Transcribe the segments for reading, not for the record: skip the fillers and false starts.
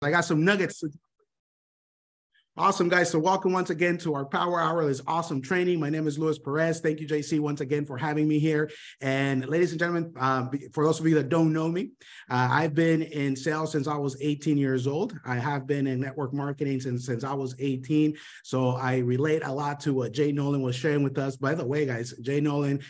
I got some nuggets. Awesome, guys. So welcome once again to our Power Hour. This awesome training. My name is Perez. Thank you, JC, once again for having me here. And ladies and gentlemen, for those of you that don't know me, I've been in sales since I was 18 years old. I have been in network marketing since I was 18. So I relate a lot to what Jay Nolan was sharing with us. By the way, guys, Jay Nolan,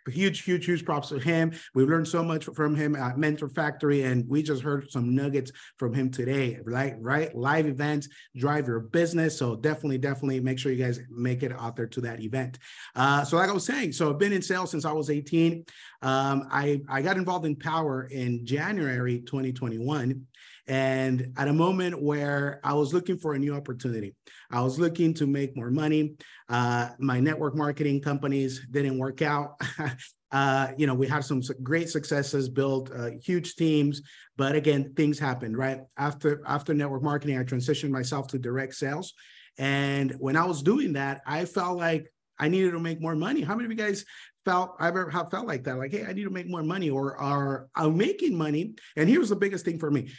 huge props to him. We've learned so much from him at Mentor Factory, and we just heard some nuggets from him today. Right? Live events drive your business. So definitely make sure you guys make it out there to that event. So like I was saying, so I've been in sales since I was 18. I got involved in Powur in January 2021. And at a moment where I was looking for a new opportunity, I was looking to make more money. My network marketing companies didn't work out. We had some great successes, built huge teams, but again, things happened, right? After network marketing, I transitioned myself to direct sales. And when I was doing that, I felt like I needed to make more money. How many of you guys have felt like that? Like, hey, I need to make more money, or I'm making money. And here's the biggest thing for me.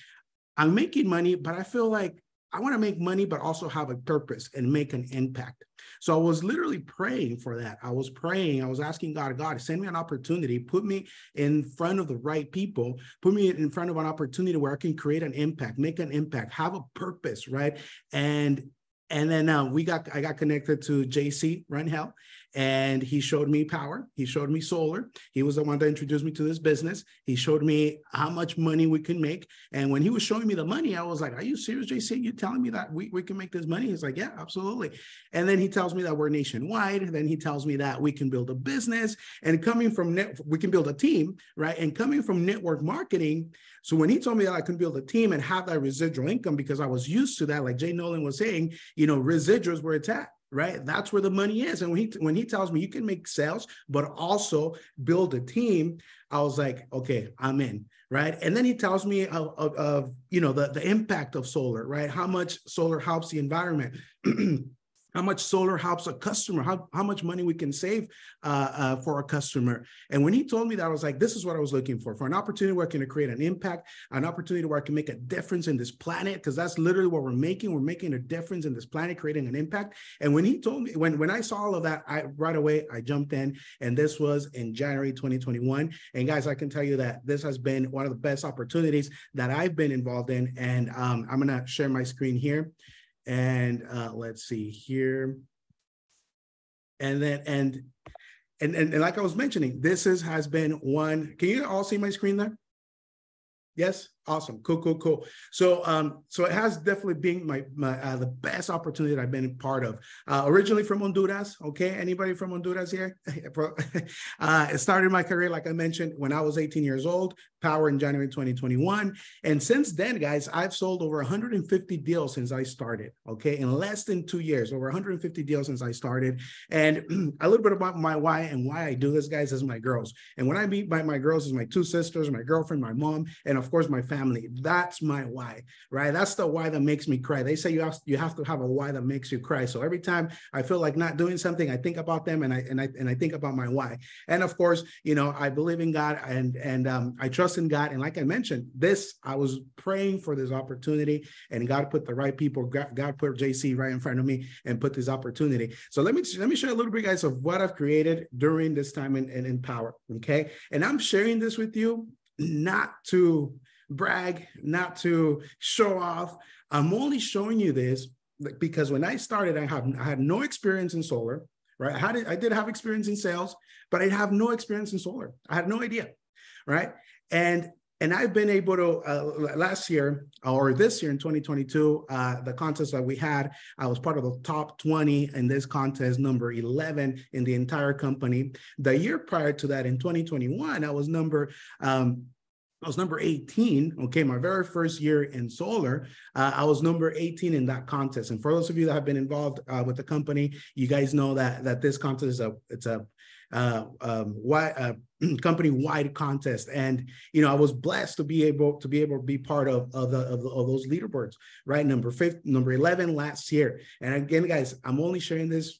I'm making money, but I feel like I want to make money, but also have a purpose and make an impact. So I was literally praying for that. I was praying. I was asking God, send me an opportunity, put me in front of the right people, put me in front of an opportunity where I can create an impact, make an impact, have a purpose, right? And then I got connected to JC Runhell, and he showed me Powur. He showed me solar. He was the one that introduced me to this business. He showed me how much money we can make. And when he was showing me the money, I was like, are you serious, JC? You telling me that we can make this money? He's like, yeah, absolutely. And then he tells me that we're nationwide. And then he tells me that we can build a business, and coming from we can build a team, right? And coming from network marketing. So when he told me that I can build a team and have that residual income, because I was used to that, like Jay Nolan was saying, residuals where it's at. Right? That's where the money is. And when he tells me you can make sales, but also build a team, I was like, okay, I'm in. Right. And then he tells me of the impact of solar, right? How much solar helps the environment. How much solar helps a customer, how much money we can save for a customer. And when he told me that, I was like, this is what I was looking for an opportunity where I can create an impact, an opportunity where I can make a difference in this planet, because that's literally what we're making. We're making a difference in this planet, creating an impact. And when he told me, when I saw all of that, right away, I jumped in, and this was in January 2021. And guys, I can tell you that this has been one of the best opportunities that I've been involved in. And I'm going to share my screen here. And let's see here. And then, and like I was mentioning, this has been one. Can you all see my screen there? Yes. Awesome. Cool. So, so it has definitely been the best opportunity that I've been part of. Originally from Honduras. Okay. Anybody from Honduras here? It started my career, like I mentioned, when I was 18 years old, Powur in January 2021. And since then, guys, I've sold over 150 deals since I started. Okay. In less than 2 years, over 150 deals since I started. And a little bit about my why and why I do this, guys, is my girls. And when I meet by my girls, is my two sisters, my girlfriend, my mom, and of course, my family. That's my why, right? That's the why that makes me cry. They say you have to have a why that makes you cry. So every time I feel like not doing something, I think about them, and I think about my why. And of course, I believe in God, and I trust in God. And like I mentioned, I was praying for this opportunity, and God put the right people. God put JC right in front of me and put this opportunity. So let me share a little bit, guys, of what I've created during this time in Powur. Okay, and I'm sharing this with you not to brag, not to show off. I'm only showing you this because when I started, I had no experience in solar, right? I did have experience in sales, but I have no experience in solar. I had no idea, right? And I've been able to, last year or this year in 2022, the contest that we had, I was part of the top 20 in this contest, number 11 in the entire company. The year prior to that, in 2021, I was number 18. Okay, my very first year in solar, I was number 18 in that contest. And for those of you that have been involved with the company, you guys know that this contest company-wide contest. And, you know, I was blessed to be able to be part of those leaderboards, right? Number 11 last year. And again, guys, I'm only sharing this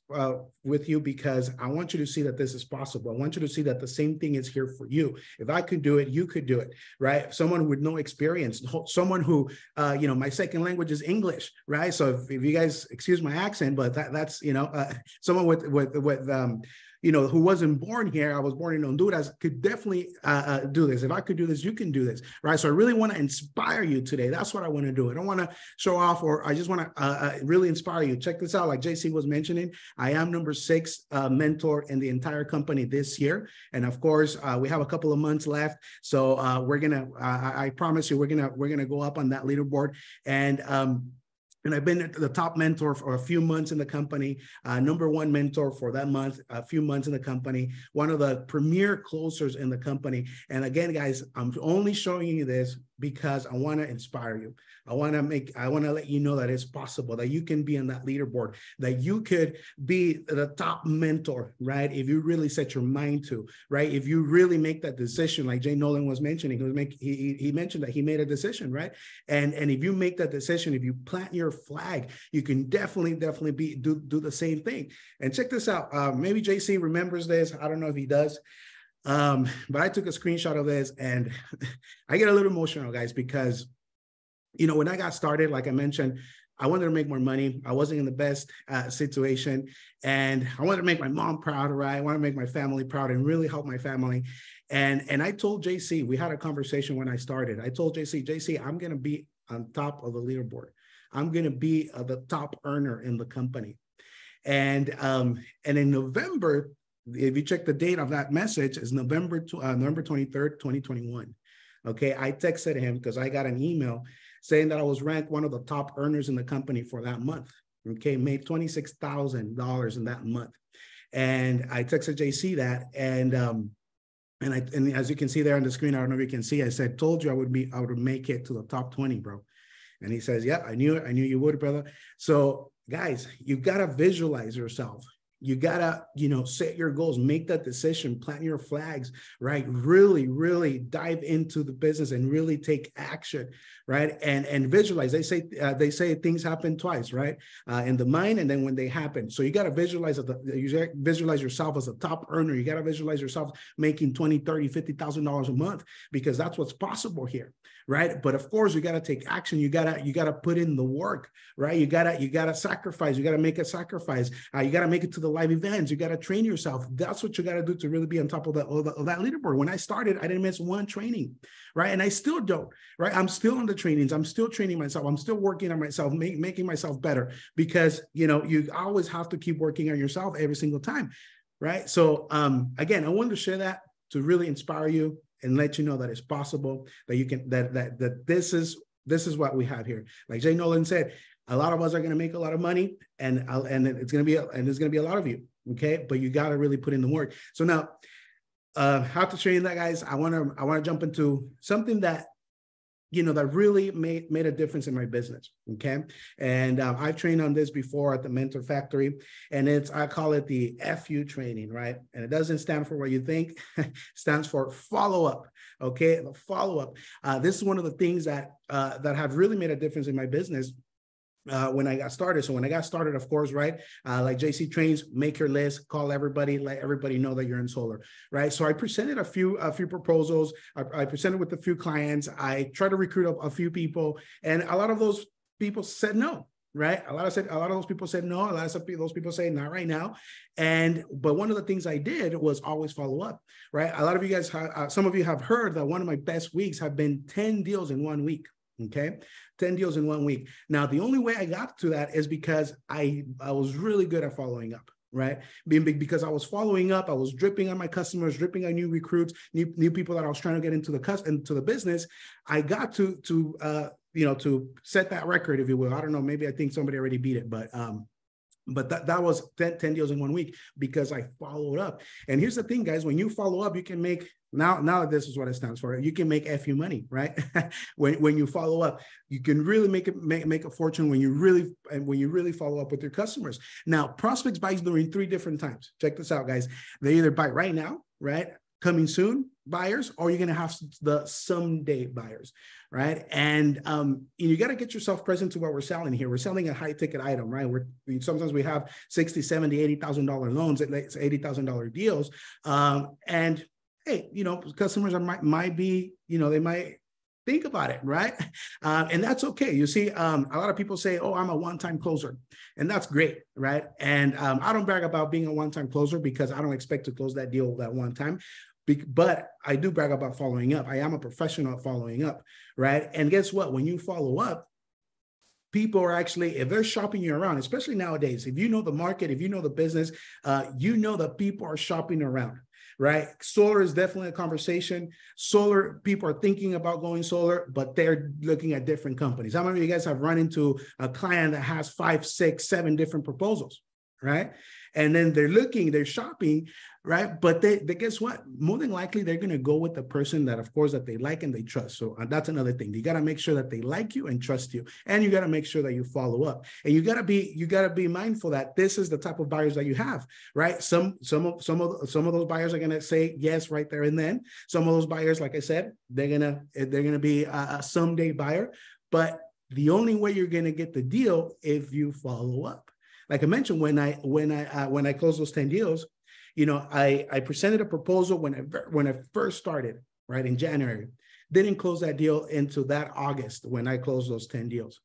with you because I want you to see that this is possible. I want you to see that the same thing is here for you. If I could do it, you could do it, right? Someone with no experience, someone who, you know, my second language is English, right? So if you guys excuse my accent, but that's, you know, someone with you know, who wasn't born here, I was born in Honduras, could definitely do this. If I could do this, you can do this, right? So I really want to inspire you today. That's what I want to do. I don't want to show off, or I just want to really inspire you. Check this out. Like JC was mentioning, I am number 6 mentor in the entire company this year. And of course, we have a couple of months left. So we're going to, I promise you, we're going to go up on that leaderboard. And I've been the top mentor for a few months in the company, number 1 mentor for that month, a few months in the company, one of the premier closers in the company. And again, guys, I'm only showing you this because I want to inspire you. I want to let you know that it's possible, that you can be on that leaderboard, that you could be the top mentor, right? If you really set your mind to, right? If you really make that decision, like Jay Nolan was mentioning, he mentioned that he made a decision, right? And if you make that decision, if you plant your flag, you can definitely do the same thing. And check this out. Maybe JC remembers this. I don't know if he does. But I took a screenshot of this, and I get a little emotional, guys, because, you know, when I got started, like I mentioned, I wanted to make more money. I wasn't in the best situation, and I wanted to make my mom proud, right? I want to make my family proud and really help my family. And I told JC, we had a conversation when I started. I told JC, I'm going to be on top of the leaderboard. I'm going to be the top earner in the company. And in November, if you check the date of that message, is November 23rd, 2021. Okay, I texted him because I got an email saying that I was ranked one of the top earners in the company for that month. Okay, made $26,000 in that month. And I texted JC that, and as you can see there on the screen, I don't know if you can see, I said, told you I would make it to the top 20, bro. And he says, yeah, I knew it. I knew you would, brother. So guys, you got to visualize yourself. You gotta, you know, set your goals, make that decision, plant your flags, right? Really, really dive into the business and really take action, right? And visualize. They say things happen twice, right? In the mind and then when they happen. So you gotta visualize visualize yourself as a top earner. You gotta visualize yourself making $20,000, $30,000, $50,000 a month, because that's what's possible here, right? But of course, you gotta take action. You gotta put in the work, right? You gotta sacrifice. You gotta make a sacrifice. You gotta make it to the live events. You got to train yourself. That's what you got to do to really be on top of that leaderboard. When I started, I didn't miss one training, right? And I still don't, right? I'm still on the trainings. I'm still training myself. I'm still working on myself, making myself better, because, you know, you always have to keep working on yourself every single time, right? So again, I wanted to share that to really inspire you and let you know that it's possible, that you can, that this is what we have here. Like Jay Nolan said, a lot of us are going to make a lot of money, and there's going to be a lot of you. Okay. But you got to really put in the work. So now, how to train that, guys? I want to jump into something that, you know, that really made a difference in my business. Okay. And I've trained on this before at the Mentor Factory, and I call it the FU training, right? And it doesn't stand for what you think. It stands for follow up. Okay. The follow up. This is one of the things that have really made a difference in my business. When I got started. So when I got started, of course, right, like JC trains, make your list, call everybody, let everybody know that you're in solar, right? So I presented a few proposals. I presented with a few clients. I tried to recruit a few people, and a lot of those people said no, right? A lot of those people said no. A lot of those people say not right now. But one of the things I did was always follow up, right? A lot of you guys, some of you have heard that one of my best weeks have been 10 deals in 1 week. Okay, 10 deals in 1 week. Now, the only way I got to that is because I was really good at following up, right? Because I was following up, I was dripping on my customers, dripping on new recruits, new people that I was trying to get into the business. I got to set that record, if you will. I don't know, maybe I think somebody already beat it, but But that was 10 deals in 1 week because I followed up. And here's the thing, guys, when you follow up, you can make, now this is what it stands for. You can make FU money, right? when you follow up, you can really make a fortune when you really follow up with your customers. Now, prospects buy during 3 different times. Check this out, guys. They either buy right now, right? Coming soon buyers, or you're going to have the someday buyers, right? And you got to get yourself present to what we're selling here. We're selling a high ticket item, right? Sometimes we have $60, $70, $80,000 loans, it's $80,000 deals. And hey, customers might be, they might think about it, right? And that's okay. You see, a lot of people say, oh, I'm a one-time closer. And that's great, right? And I don't brag about being a one-time closer because I don't expect to close that deal that one time. But I do brag about following up. I am a professional at following up, right? And guess what? When you follow up, people are actually, if they're shopping you around, especially nowadays, if you know the market, if you know the business, you know that people are shopping around, right? Solar is definitely a conversation. Solar, people are thinking about going solar, but they're looking at different companies. How many of you guys have run into a client that has 5, 6, 7 different proposals, right? And then they're shopping, right? But they guess what? More than likely, they're going to go with the person that, of course, that they like and they trust. So that's another thing. You got to make sure that they like you and trust you. And you got to make sure that you follow up. And you got to be mindful that this is the type of buyers that you have, right? Some of those buyers are going to say yes right there and then. Some of those buyers, like I said, they're going to be a someday buyer. But the only way you're going to get the deal if you follow up. Like I mentioned, when I closed those 10 deals, I presented a proposal when I first started, right, in January. Didn't close that deal into that August when I closed those 10 deals,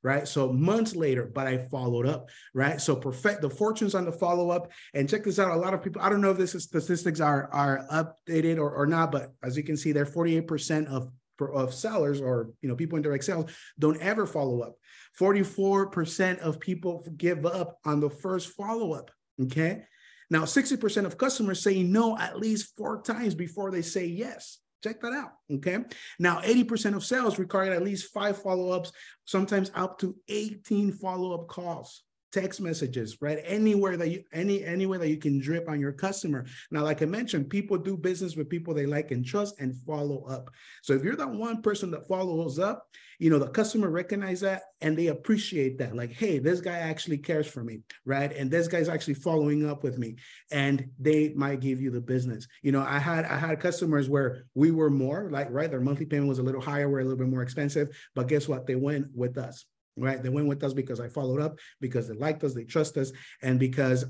right? So months later, but I followed up, right? So perfect the fortunes on the follow-up. And check this out, a lot of people, I don't know if this is statistics are updated or not, but as you can see there, 48% of sellers or people in direct sales don't ever follow up. 44% of people give up on the first follow-up. Okay. Now, 60% of customers say no at least 4 times before they say yes. Check that out. Okay. Now, 80% of sales require at least 5 follow-ups, sometimes up to 18 follow-up calls. Text messages, right? Anywhere that any way that you can drip on your customer. Now, like I mentioned, people do business with people they like and trust and follow up. So if you're that one person that follows up, the customer recognize that and they appreciate that. Like, hey, this guy actually cares for me, right? And this guy's actually following up with me, and they might give you the business. I had customers where we were more like, right, their monthly payment was a little higher, we're a little bit more expensive, but guess what? They went with us. Right. They went with us because I followed up, because they liked us, they trust us, and because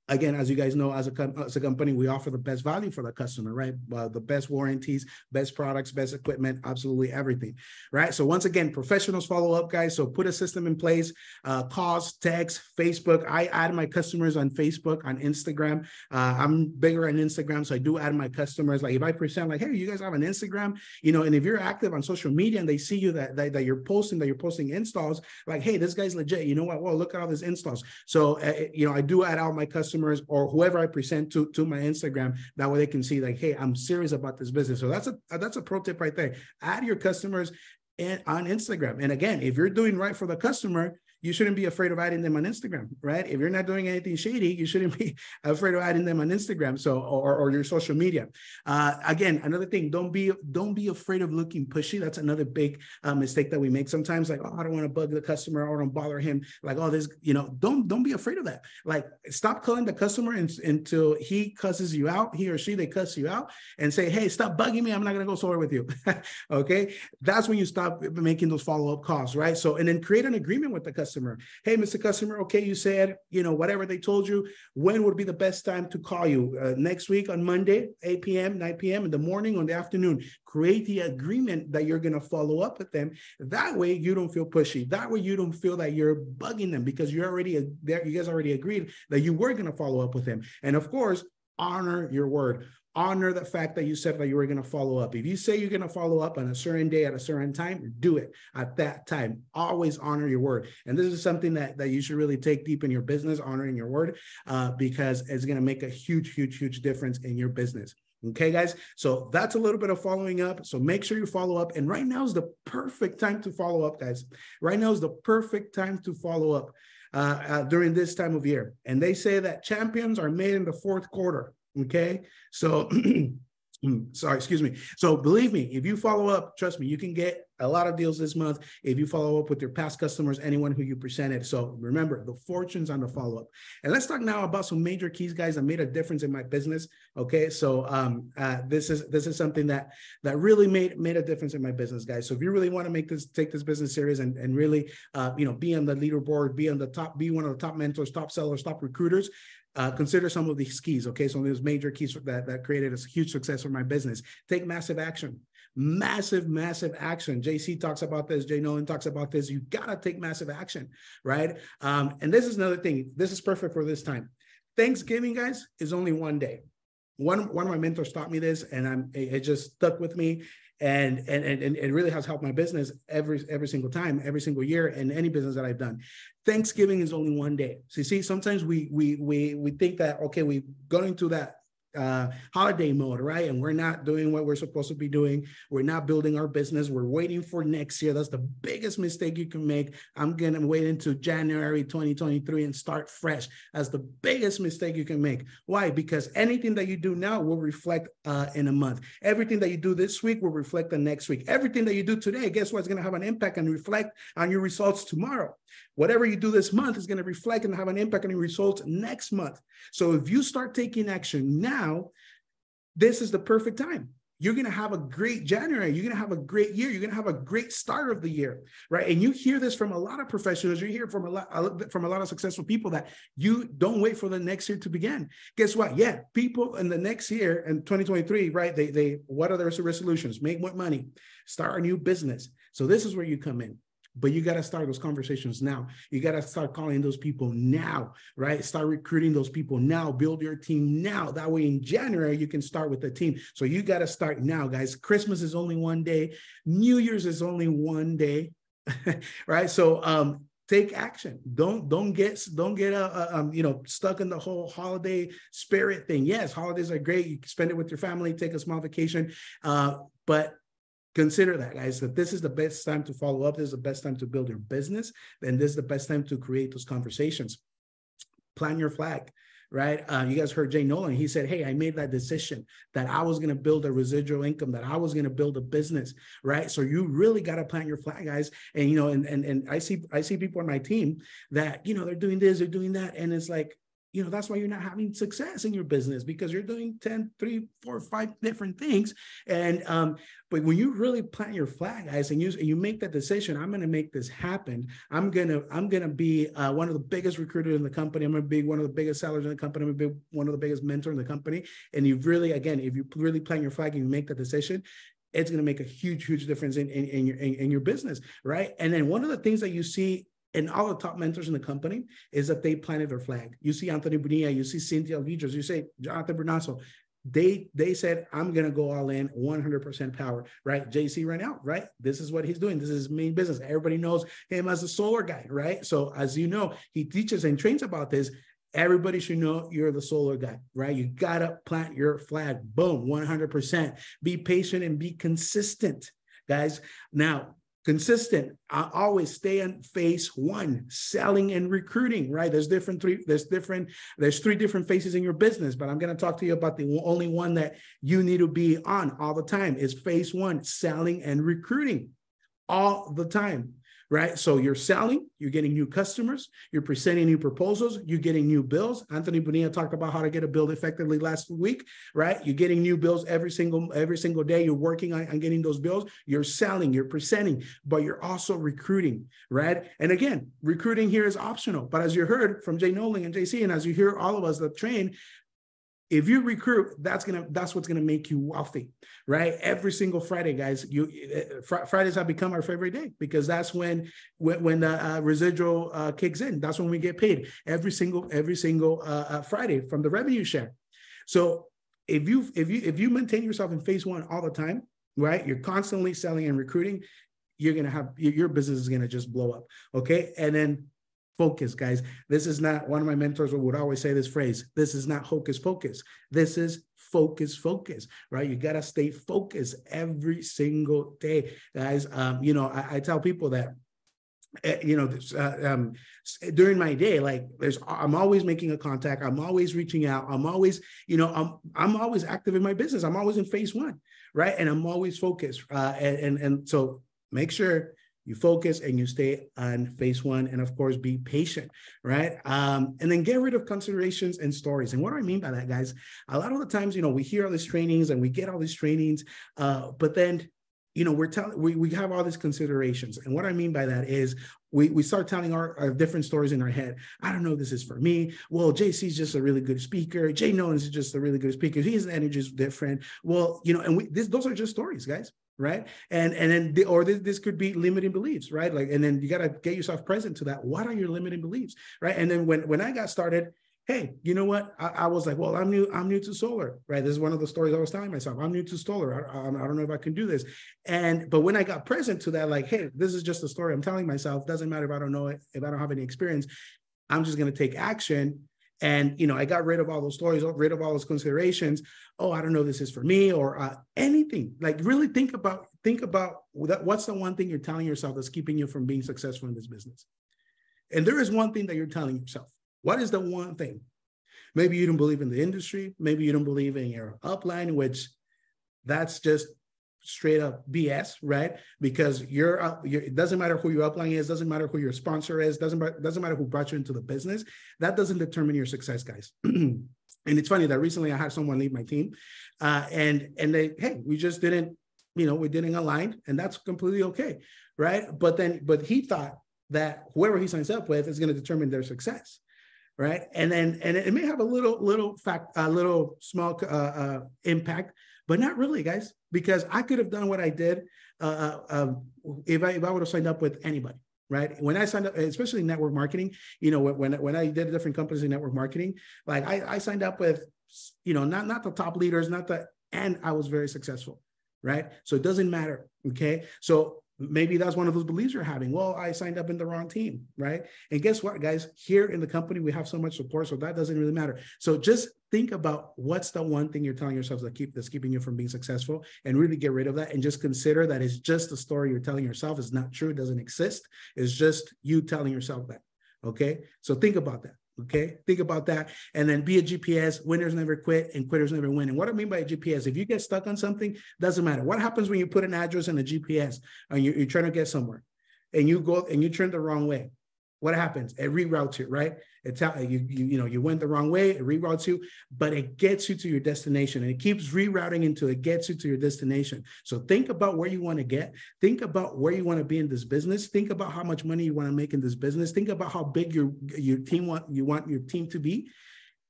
again, as you guys know, as a company, we offer the best value for the customer, right? The best warranties, best products, best equipment, absolutely everything, right? So once again, professionals follow up, guys. So put a system in place, calls, text, Facebook. I add my customers on Facebook, on Instagram. I'm bigger on Instagram, so I do add my customers. Like if I present like, hey, you guys have an Instagram, and if you're active on social media and they see you that you're posting installs, like, hey, this guy's legit. You know what? Well, look at all these installs. So, I do add out my customers or whoever I present to my Instagram. That way they can see like, hey, I'm serious about this business. So that's a pro tip right there. Add your customers on Instagram. And again, if you're doing right for the customer, you shouldn't be afraid of adding them on Instagram, right? If you're not doing anything shady, you shouldn't be afraid of adding them on Instagram. So, or your social media. Again, another thing, don't be afraid of looking pushy. That's another big mistake that we make sometimes. Like, oh, I don't want to bug the customer, or I don't bother him. Like, oh, this, don't be afraid of that. Like, stop calling the customer until he cusses you out, he or she, they cuss you out and say, hey, stop bugging me. I'm not going to go solar with you. Okay. That's when you stop making those follow-up calls, right? So, and then create an agreement with the customer. Hey, Mr. Customer, okay, you said, whatever they told you, when would be the best time to call you? Next week on Monday, 8 p.m., 9 p.m., in the morning, or in the afternoon. Create the agreement that you're going to follow up with them. That way you don't feel pushy. That way you don't feel that you're bugging them, because you guys already agreed that you were going to follow up with them. And of course, honor your word. Honor the fact that you said that you were going to follow up. If you say you're going to follow up on a certain day at a certain time, do it at that time. Always honor your word. And this is something that you should really take deep in your business, honoring your word, because it's going to make a huge, huge, huge difference in your business. Okay, guys. So that's a little bit of following up. So make sure you follow up. And right now is the perfect time to follow up, guys. Right now is the perfect time to follow up. during this time of year. And they say that champions are made in the fourth quarter. Okay. So, sorry, excuse me. So believe me, if you follow up, trust me, you can get a lot of deals this month if you follow up with your past customers, anyone who you presented. So remember, the fortune's on the follow-up. And let's talk now about some major keys, guys, that made a difference in my business. Okay, so this is something that really made a difference in my business, guys. So if you really want to take this business serious and really be on the leaderboard, be one of the top mentors, top sellers, top recruiters, consider some of these keys, okay? Some of those major keys that created a huge success for my business. Take massive action. Massive action. JC talks about this. Jay Nolan talks about this. You got to take massive action, right? And this is another thing. This is perfect for this time. Thanksgiving, guys, is only one day. One of my mentors taught me this, and it just stuck with me. And it really has helped my business every single time, every single year, in any business that I've done. Thanksgiving is only one day. So you see, sometimes we think that, okay, we've gone into that holiday mode, right? And we're not doing what we're supposed to be doing. We're not building our business. We're waiting for next year. That's the biggest mistake you can make. I'm going to wait until January 2023 and start fresh. That's the biggest mistake you can make. Why? Because anything that you do now will reflect in a month. Everything that you do this week will reflect the next week. Everything that you do today, guess what? It's going to have an impact and reflect on your results tomorrow. Whatever you do this month is going to reflect and have an impact on your results next month. So if you start taking action now, this is the perfect time. You're going to have a great January. You're going to have a great year. You're going to have a great start of the year, right? And you hear this from a lot of professionals. You hear from a lot of successful people that you don't wait for the next year to begin. Guess what? Yeah, people in the next year in 2023, right? They what are their resolutions? Make more money, start a new business. So this is where you come in. But you got to start those conversations now. You got to start calling those people now, right? Start recruiting those people now. Build your team now. That way in January, you can start with the team. So you got to start now, guys. Christmas is only one day. New Year's is only one day, right? So take action. Don't get stuck in the whole holiday spirit thing. Yes, holidays are great. You can spend it with your family, take a small vacation, but consider that, guys, that this is the best time to follow up. This is the best time to build your business. And this is the best time to create those conversations. Plan your flag, right? You guys heard Jay Nolan. He said, hey, I made that decision that I was going to build a residual income, that I was going to build a business, right? So you really got to plant your flag, guys. And, and I see people on my team that, they're doing this, they're doing that. And it's like, that's why you're not having success in your business, because you're doing 10, 3, 4, 5 different things. And, but when you really plant your flag, guys, and you make that decision, I'm going to make this happen. I'm going to be one of the biggest recruiters in the company. I'm going to be one of the biggest sellers in the company. I'm going to be one of the biggest mentors in the company. And if you really plant your flag and you make that decision, it's going to make a huge difference in your business, right? And then one of the things that you see and all the top mentors in the company is that they planted their flag. You see Anthony Bonilla, you see Cynthia Alvidros, you say Jonathan Bernasso. They said, I'm going to go all in 100% power, right? JC right now, right? This is what he's doing. This is his main business. Everybody knows him as a solar guy, right? So as you know, he teaches and trains about this. Everybody should know you're the solar guy, right? You got to plant your flag. Boom, 100%. Be patient and be consistent, guys. Now, consistent. I always stay on phase 1, selling and recruiting, right? There's three different phases in your business, but I'm going to talk to you about the only one that you need to be on all the time is phase 1, selling and recruiting all the time. Right? So you're selling, you're getting new customers, you're presenting new proposals, you're getting new bills. Anthony Bonilla talked about how to get a bill effectively last week, right? You're getting new bills every single day. You're working on getting those bills. You're selling, you're presenting, but you're also recruiting, right? And again, recruiting here is optional. But as you heard from Jay Nolan and JC, and as you hear all of us that train, if you recruit, that's what's gonna make you wealthy, right? Every single Friday, guys. Fridays have become our favorite day because that's when the residual kicks in. That's when we get paid every single Friday from the revenue share. So if you maintain yourself in phase 1 all the time, right? You're constantly selling and recruiting. You're gonna have your business is gonna just blow up, okay? And then focus, guys. This is not, one of my mentors would always say this phrase, this is not hocus pocus. This is focus, right? You got to stay focused every single day, guys. I tell people that you know, during my day, like I'm always making a contact. I'm always reaching out. I'm always, you know, I'm always active in my business. I'm always in phase one, right? And I'm always focused. And so make sure you focus and you stay on phase one, and of course, be patient, right? And then get rid of considerations and stories. And what do I mean by that, guys? A lot of the times, you know, we hear all these trainings and we get all these trainings, but then, you know, we have all these considerations. And what I mean by that is we start telling our different stories in our head. I don't know if this is for me. Well, JC's just a really good speaker. Jay Nolan's is just a really good speaker. His energy is different. Well, you know, and those are just stories, guys. Right. And then, this could be limiting beliefs, right? Like, and then you got to get yourself present to that. What are your limiting beliefs? Right. And then when I got started, hey, you know what? I was like, well, I'm new to solar, right? This is one of the stories I was telling myself. I'm new to solar. I don't know if I can do this. But when I got present to that, like, hey, this is just a story I'm telling myself. Doesn't matter if I don't know it, if I don't have any experience, I'm just going to take action. And, you know, I got rid of all those stories, rid of all those considerations. Oh, I don't know if this is for me, or anything. Like, really think about that. What's the one thing you're telling yourself that's keeping you from being successful in this business? And there is one thing that you're telling yourself. What is the one thing? Maybe you don't believe in the industry. Maybe you don't believe in your upline, which that's just straight up BS, right? Because it doesn't matter who your upline is, doesn't matter who your sponsor is, doesn't matter who brought you into the business. That doesn't determine your success, guys. And it's funny that recently I had someone leave my team, and they, hey, we just didn't, you know, we didn't align, and that's completely okay, right? But he thought that whoever he signs up with is going to determine their success. Right. And it may have a little small impact, but not really, guys, because I could have done what I did if I would have signed up with anybody. Right. When I signed up, especially network marketing, you know, when I did different companies in network marketing, like I signed up with, you know, not the top leaders, and I was very successful. Right. So it doesn't matter. OK, so maybe that's one of those beliefs you're having. Well, I signed up in the wrong team, right? And guess what, guys? Here in the company, we have so much support, so that doesn't really matter. So just think about what's the one thing you're telling yourself that's keeping you from being successful, and really get rid of that, and just consider that it's just a story you're telling yourself. It's not true. It doesn't exist. It's just you telling yourself that. Okay? So think about that. Okay, think about that, and then be a GPS. Winners never quit, and quitters never win. And what I mean by a GPS, if you get stuck on something, doesn't matter. What happens when you put an address in a GPS and you're trying to get somewhere, and you go and you turn the wrong way? What happens? It reroutes you, right? It's how you went the wrong way. It reroutes you, but it gets you to your destination, and it keeps rerouting until it gets you to your destination. So think about where you want to get. Think about where you want to be in this business. Think about how much money you want to make in this business. Think about how big your team you want your team to be,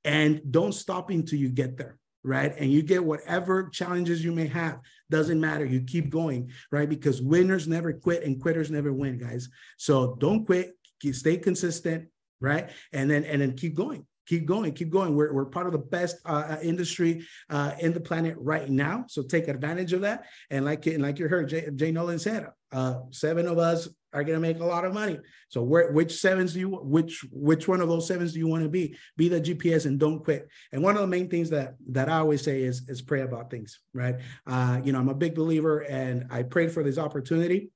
and don't stop until you get there. Right. And you get whatever challenges you may have. Doesn't matter. You keep going, right? Because winners never quit and quitters never win, guys. So don't quit. Stay consistent, right? And then keep going. Keep going. We're part of the best industry in the planet right now. So take advantage of that. And like you heard, Jay Nolan said, 7 of us are going to make a lot of money. So which one of those 7s do you want to be? Be the GPS and don't quit. And one of the main things that I always say is pray about things, right? I'm a big believer, and I prayed for this opportunity.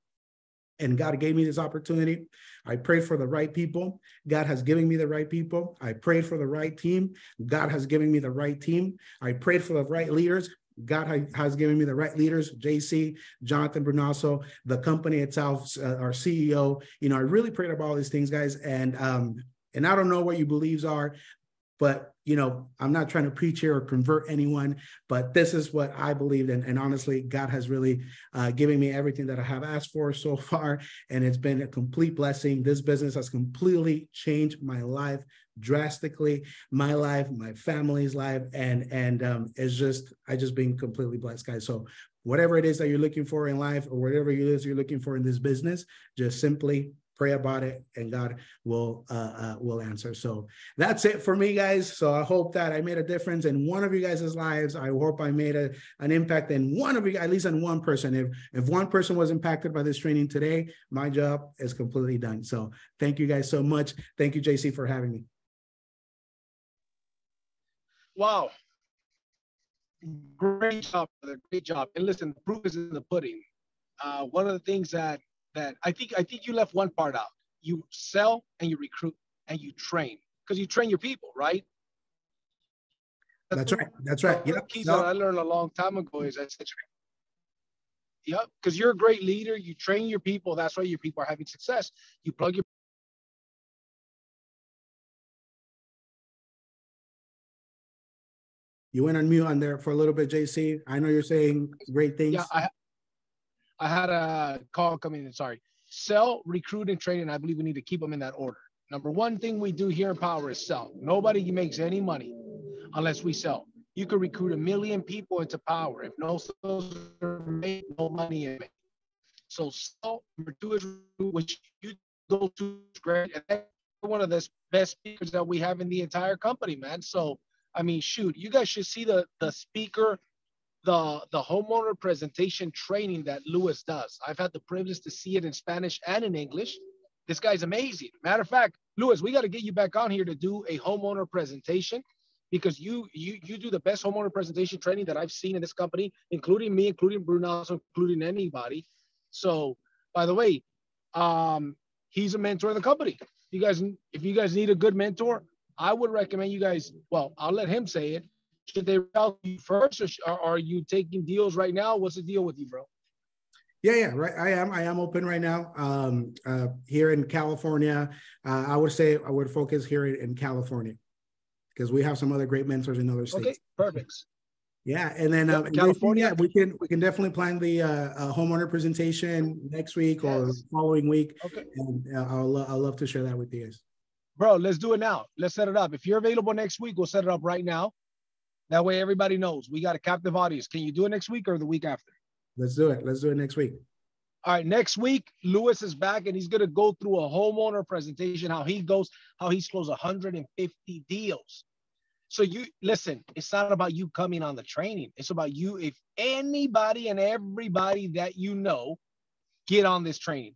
And God gave me this opportunity. I prayed for the right people. God has given me the right people. I prayed for the right team. God has given me the right team. I prayed for the right leaders. God has given me the right leaders, JC, Jonathan Brunasso, the company itself, our CEO. I really prayed about all these things, guys. And I don't know what your beliefs are, but, I'm not trying to preach here or convert anyone, but this is what I believed in. And honestly, God has really given me everything that I have asked for so far. And it's been a complete blessing. This business has completely changed my life drastically, my life, my family's life. And I just been completely blessed, guys. So whatever it is that you're looking for in life, or whatever it is you're looking for in this business, just simply pray about it, and God will answer. So that's it for me, guys. So I hope that I made a difference in one of you guys' lives. I hope I made an impact in one of you, at least in one person. If one person was impacted by this training today, my job is completely done. So thank you guys so much. Thank you, JC, for having me. Wow. Great job, brother. Great job. And listen, the proof is in the pudding. One of the things that that I think you left one part out. You sell and you recruit and you train, because you train your people, right? That's right. That's The right. Yep. keys that So I learned a long time ago is I said, yep, because you're a great leader. You train your people. That's why your people are having success. You plug your you went on mute on there for a little bit, JC. I know you're saying great yeah. things. I had a call coming in. Sorry. Sell, recruit, and train. And I believe we need to keep them in that order. Number one thing we do here in Power is sell. Nobody makes any money unless we sell. You could recruit 1 million people into Power. If no sales are made, no money is made. So sell. Number two is which you go to is great. And that's one of the best speakers that we have in the entire company, man. So I mean, shoot, you guys should see the speaker, the homeowner presentation training that Lewis does. I've had the privilege to see it in Spanish and in English. This guy's amazing. Matter of fact, Lewis, we got to get you back on here to do a homeowner presentation, because you do the best homeowner presentation training that I've seen in this company, including me, including Bruno, including anybody. So, by the way, he's a mentor in the company. If you guys need a good mentor, I would recommend you guys. Well, I'll let him say it. Should they help you first, or are you taking deals right now? What's the deal with you, bro? Yeah, right. I am open right now. Here in California, I would say I would focus here in California, because we have some other great mentors in other states. Okay, perfect. Yeah, and then California. yeah, we can definitely plan the homeowner presentation next week or following week. Okay. And I'll love to share that with you guys. Bro, let's do it now. Let's set it up. If you're available next week, we'll set it up right now. That way everybody knows we got a captive audience. Can you do it next week or the week after? Let's do it. Let's do it next week. All right, next week, Lewis is back and he's going to go through a homeowner presentation, how he's closed 150 deals. So you listen, it's not about you coming on the training. It's about you. If anybody and everybody that you know get on this training.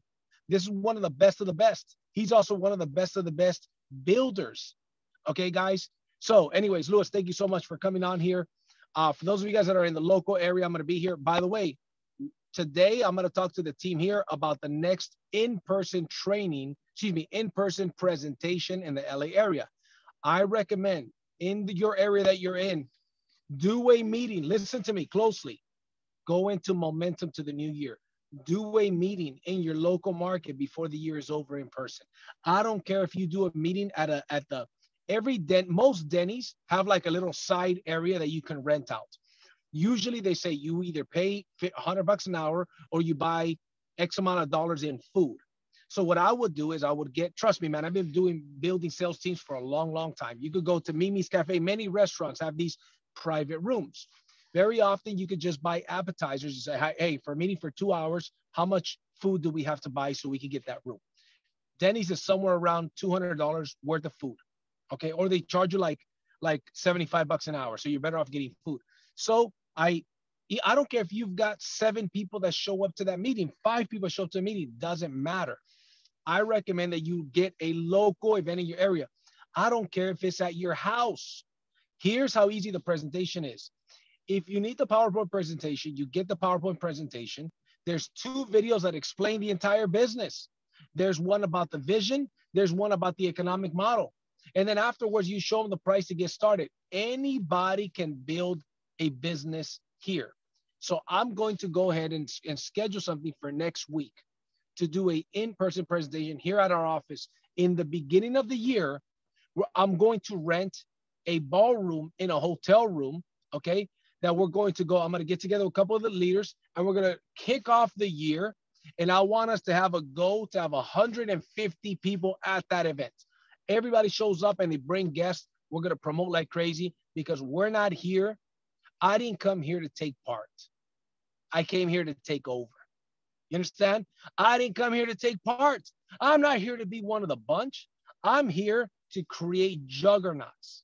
This is one of the best. He's also one of the best builders. Okay, guys. So anyways, Lewis, thank you so much for coming on here. For those of you guys that are in the local area, I'm going to be here. By the way, today I'm going to talk to the team here about the next in-person presentation in the LA area. I recommend in your area that you're in, do a meeting. Listen to me closely. Go into momentum to the new year. Do a meeting in your local market before the year is over in person. I don't care if you do a meeting most Denny's have like a little side area that you can rent out. Usually they say you either pay $100 an hour or you buy X amount of dollars in food. So what I would do is trust me, man, I've been building sales teams for a long, long time. You could go to Mimi's Cafe. Many restaurants have these private rooms. Very often you could just buy appetizers and say, hey, for a meeting for 2 hours, how much food do we have to buy so we can get that room? Denny's is somewhere around $200 worth of food. Okay. Or they charge you like $75 an hour. So you're better off getting food. So I don't care if you've got 7 people that show up to that meeting, 5 people show up to the meeting, doesn't matter. I recommend that you get a local event in your area. I don't care if it's at your house. Here's how easy the presentation is. If you need the PowerPoint presentation, you get the PowerPoint presentation. There's 2 videos that explain the entire business. There's one about the vision. There's one about the economic model. And then afterwards, you show them the price to get started. Anybody can build a business here. So I'm going to go ahead and schedule something for next week to do an in-person presentation here at our office. In the beginning of the year, I'm going to rent a ballroom in a hotel room, okay, that we're going to go. I'm going to get together with a couple of the leaders, and we're going to kick off the year. And I want us to have a goal to have 150 people at that event. Everybody shows up and they bring guests. We're going to promote like crazy because we're not here. I didn't come here to take part. I came here to take over. You understand? I didn't come here to take part. I'm not here to be one of the bunch. I'm here to create juggernauts,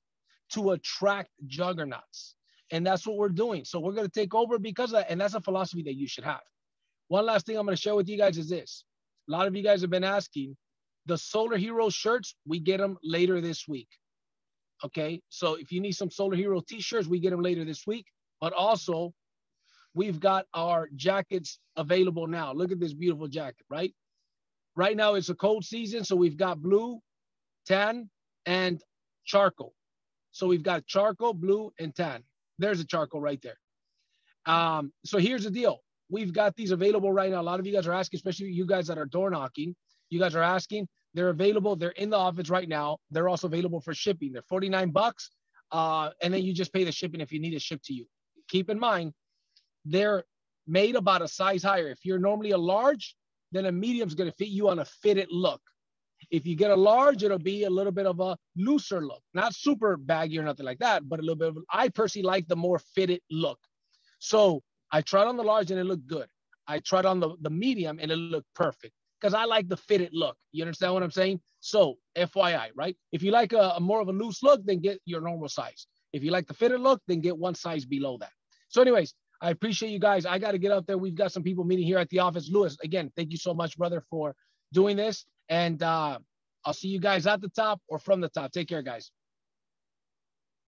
to attract juggernauts. And that's what we're doing. So we're going to take over because of that. And that's a philosophy that you should have. One last thing I'm going to share with you guys is this. A lot of you guys have been asking, the Solar Hero shirts, we get them later this week. Okay, so if you need some Solar Hero t-shirts, we get them later this week. But also, we've got our jackets available now. Look at this beautiful jacket, right? Right now it's a cold season, so we've got blue, tan, and charcoal. So we've got charcoal, blue, and tan. There's a charcoal right there. So here's the deal. We've got these available right now. A lot of you guys are asking, especially you guys that are door knocking. You guys are asking. They're available. They're in the office right now. They're also available for shipping. They're $49. And then you just pay the shipping if you need it shipped to you. Keep in mind, they're made about a size higher. If you're normally a large, then a medium is going to fit you on a fitted look. If you get a large, it'll be a little bit of a looser look, not super baggy or nothing like that, but a little bit of, I personally like the more fitted look. So I tried on the large and it looked good. I tried on the medium and it looked perfect because I like the fitted look. You understand what I'm saying? So FYI, right? If you like a more of a loose look, then get your normal size. If you like the fitted look, then get one size below that. So anyways, I appreciate you guys. I got to get up there. We've got some people meeting here at the office. Louis, again, thank you so much, brother, for doing this. And I'll see you guys at the top or from the top. Take care, guys.